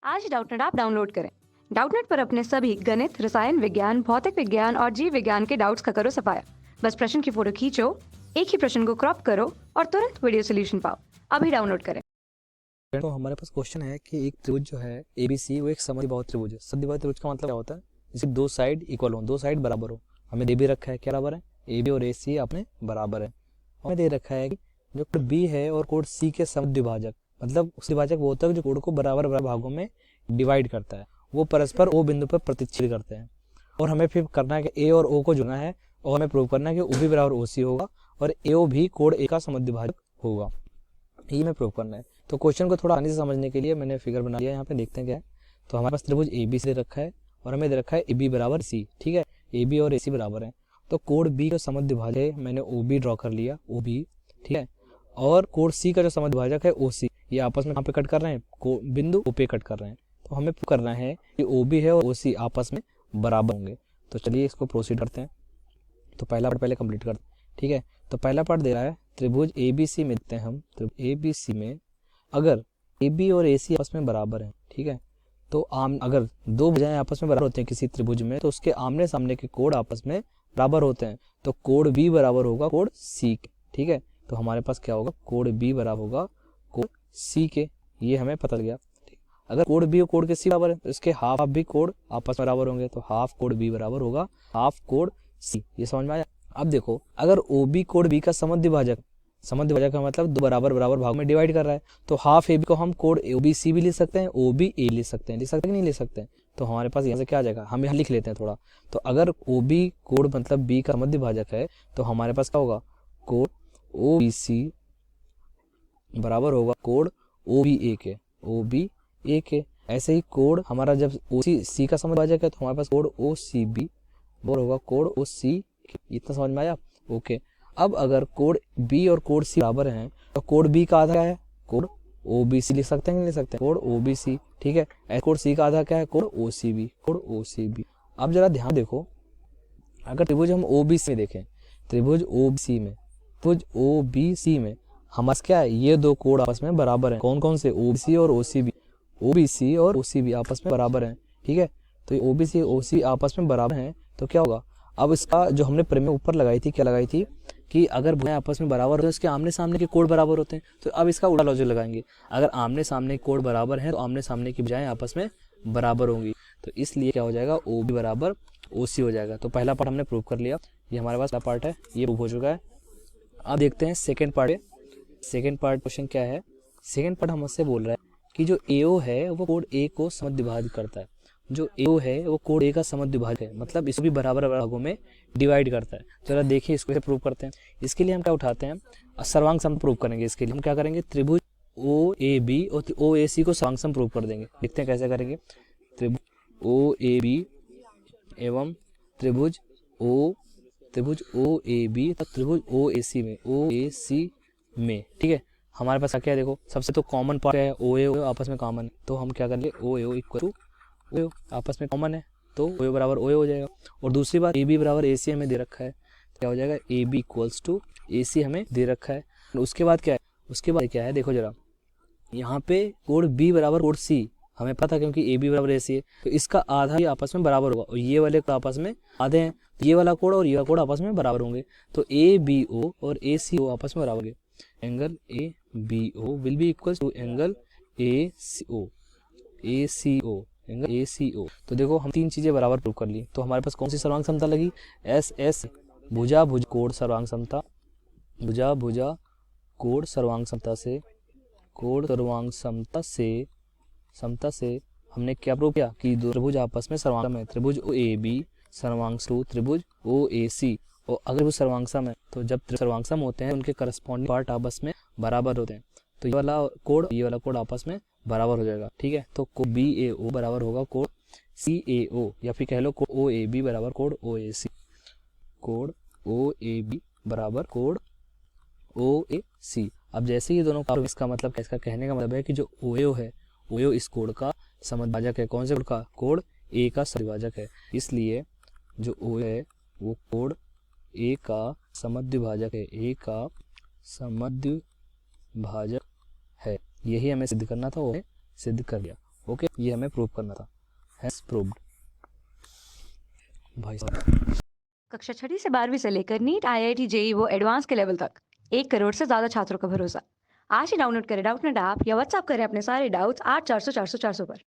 आज Doubtnut app download करें। Doubtnut पर अपने सभी गणित, रसायन विज्ञान, भौतिक विज्ञान और जीव विज्ञान के डाउट्स का करो सफाया। बस प्रश्न की फोटो खींचो, एक ही प्रश्न को क्रॉप करो और तुरंत वीडियो सोल्यूशन पाओ। अभी डाउनलोड करें। तो हमारे पास क्वेश्चन है कि एक त्रिभुज जो है ABC वो एक समद्विबाहु त्रिभुज है। समद्विबाहु त्रिभुज का मतलब क्या होता है? जैसे दो साइड इक्वल हो, दो साइड बराबर हो। हमें दे भी रखा है क्या बराबर है, AB और AC अपने बराबर है। हमें दे रखा है कि जो कोण B है और कोण C के समद्विभाजक, मतलब उस द्विभाजक वो होता है जो कोण को बराबर बराबर भागों में डिवाइड करता है, वो परस्पर O बिंदु पर प्रतिच्छेद करते हैं। और हमें फिर करना है कि A और O को जोड़ना है और हमें प्रूव करना है कि O भी बराबर OC होगा और AO भी कोण A का समद्विभाजक होगा। ये हमें प्रूव करना है। तो क्वेश्चन को थोड़ा आसानी से समझने के लिए मैंने फिगर बना लिया। यहाँ पे देखते हैं क्या है। तो हमारे पास त्रिभुज ABC दे रखा है और हमें दे रखा है AB बराबर C। ठीक है, AB और AC बराबर है। तो कोण B का समद्विभाजक है, मैंने OB ड्रॉ कर लिया, OB। ठीक है, और कोण C का जो समद्विभाजक है OC, ये आपस में कहाँ पे कट कर रहे हैं? बिंदु O पे कट कर रहे हैं। तो हमें प्रूव करना है कि OB है और OC आपस में बराबर होंगे। तो चलिए इसको प्रोसीड करते हैं। तो पहला पार्ट पहले कंप्लीट करते हैं। ठीक है, तो पहला पार्ट दे रहा है त्रिभुज ABC में देखते हैं हम। त्रिभुज ABC में अगर AB और AC आपस में बराबर हैं, ठीक है, तो अगर दो भुजाएं आपस में बराबर होते हैं किसी त्रिभुज में, तो उसके आमने सामने के कोण आपस में बराबर होते हैं। तो कोण B बराबर होगा कोण C के। ठीक है, तो हमारे पास क्या होगा? कोण B बराबर होगा कोण C के। ये हमें पता लग गया। अगर कोण B और कोण के C बराबर है तो इसके हाफ भी कोण आपस में बराबर होंगे। तो हाफ कोण B बराबर होगा हाफ कोण C। ये समझ में आया? अब देखो, अगर OB कोण B का समद्विभाजक, समद्विभाजक का मतलब दो बराबर बराबर भाग में डिवाइड कर रहा है, तो हाफ AB को हम कोण OBC भी ले सकते हैं, OBA ले सकते हैं। लिख सकते हैं कि नहीं ले सकते हैं? तो हमारे पास यहाँ से क्या आ जाएगा, हम यहाँ लिख लेते हैं थोड़ा। तो अगर OB कोण मतलब B का समद्विभाजक है तो हमारे पास क्या होगा? कोण OBC बराबर होगा कोण OBA के, OBA के। ऐसे ही कोण हमारा जब OC का समद्विभाजक है तो हमारे पास कोण OCB बराबर होगा कोण OC। इतना समझ में आया? ओके। अब अगर कोण B और कोण C बराबर हैं तो कोण B का आधा क्या है? कोण OBC लिख सकते हैं, नहीं लिख सकते हैं? कोण OBC। ठीक है, कोण C का आधा क्या है? कोण OCB, कोण OCB। अब जरा ध्यान देखो, अगर त्रिभुज हम OBC में देखें, त्रिभुज OBC में, त्रिभुज OBC में हमारे क्या है? ये दो कोण आपस में बराबर हैं। कौन कौन से? OBC और OCB। OBC और OCB आपस में बराबर हैं। ठीक है, तो ये OBC OCB आपस में बराबर हैं तो क्या होगा? अब इसका जो हमने प्रमेय ऊपर लगाई थी, क्या लगाई थी कि अगर भुजाएं आपस में बराबर हो तो इसके आमने सामने के कोण बराबर होते हैं। तो अब इसका उल्टा लॉजिक लगाएंगे, अगर आमने सामने के कोण बराबर हैं तो आमने सामने की भुजाएं आपस में बराबर होंगी। तो इसलिए क्या हो जाएगा? OB बराबर OC हो जाएगा। तो पहला पार्ट हमने प्रूव कर लिया, ये हमारे पास पहला पार्ट है, ये प्रूव हो चुका है। अब देखते हैं second part. Second part question क्या है? सेकेंड पार्ट हमसे बोल रहा है कि जो AO है वो कोण A को समद्विभाजित करता है। जो AO है वो कोण A का समद्विभाजक है, मतलब इसको भी बराबर भागों में डिवाइड करता है। चलो देखिए इसको कैसे प्रूव करते हैं। इसके लिए हम क्या उठाते हैं? सर्वांग सम प्रूव करेंगे। इसके लिए हम क्या करेंगे? त्रिभुज OAB और OAC को सर्वांग सम प्रूव कर देंगे। देखते हैं कैसे करेंगे। त्रिभुज OAB एवं त्रिभुज OAB तथा त्रिभुज OAC में, ठीक है, हमारे पास क्या है? देखो, सबसे तो कॉमन पार्ट है OA आपस में कॉमन है, तो हम क्या करेंगे? OA इक्वल टू OA आपस में कॉमन है तो OA बराबर OA हो जाएगा। और दूसरी बात AB बराबर AC हमें दे रखा है, तो क्या हो जाएगा? AB इक्वल्स टू AC हमें दे रखा है। उसके बाद क्या है? उसके बाद क्या है? देखो जरा, यहाँ पे कोण B बराबर कोण C हमें पता, क्योंकि AB बराबर AC है, तो इसका आधा ही आपस में बराबर होगा और ये वाले आपस में आधे हैं, ये वाला कोण और ये वाला कोण आपस में बराबर होंगे। तो ABO और ACO आपस में बराबर होंगे। Angle ABO will be equals to angle ACO angle ACO। तो देखो हम तीन चीजें बराबर प्रूव कर ली। तो हमारे पास कौन सी सर्वांग समता लगी? SS भुजा भुज कोण सर्वांग समता, भुजा भुजा कोण सर्वांग समता से, कोण सर्वांग समता से हमने क्या प्रूव किया कि दो त्रिभुज आपस में सर्वांग है। त्रिभुज OAB सर्वांग टू त्रिभुज OAC, और अगर वो सर्वांगसम है तो जब सर्वांगसम होते हैं उनके करस्पॉन्डिंग पार्ट आपस में बराबर होते हैं, तो ये वाला कोण आपस में बराबर हो जाएगा। ठीक है, तो कोण BAO बराबर होगा कोण CAO, या फिर कह लो कोण OAB बराबर कोण OAC, कोण OAB बराबर कोण OAC। अब जैसे ही दोनों का, इसका मतलब, इसका कहने का मतलब है कि जो OAO है, OAO इस कोण का समद्विभाजक है। कौन से कोण का? कोण A का समद्विभाजक है। इसलिए जो OAO है वो कोण A का समद्विभाजक है, A का समद्विभाजक है। यही हमें सिद्ध करना था, वो सिद्ध कर लिया। ओके, ये हमें प्रूव करना था, हैज प्रूव्ड। भाई साहब, कक्षा 6वीं से 12वीं से लेकर नीट, IIT, JEE वो एडवांस के लेवल तक 1 करोड़ से ज्यादा छात्रों का भरोसा। आज ही डाउनलोड करें डाउटनेट ऐप या व्हाट्सएप करें अपने सारे डाउट्स 8400 400 400 पर।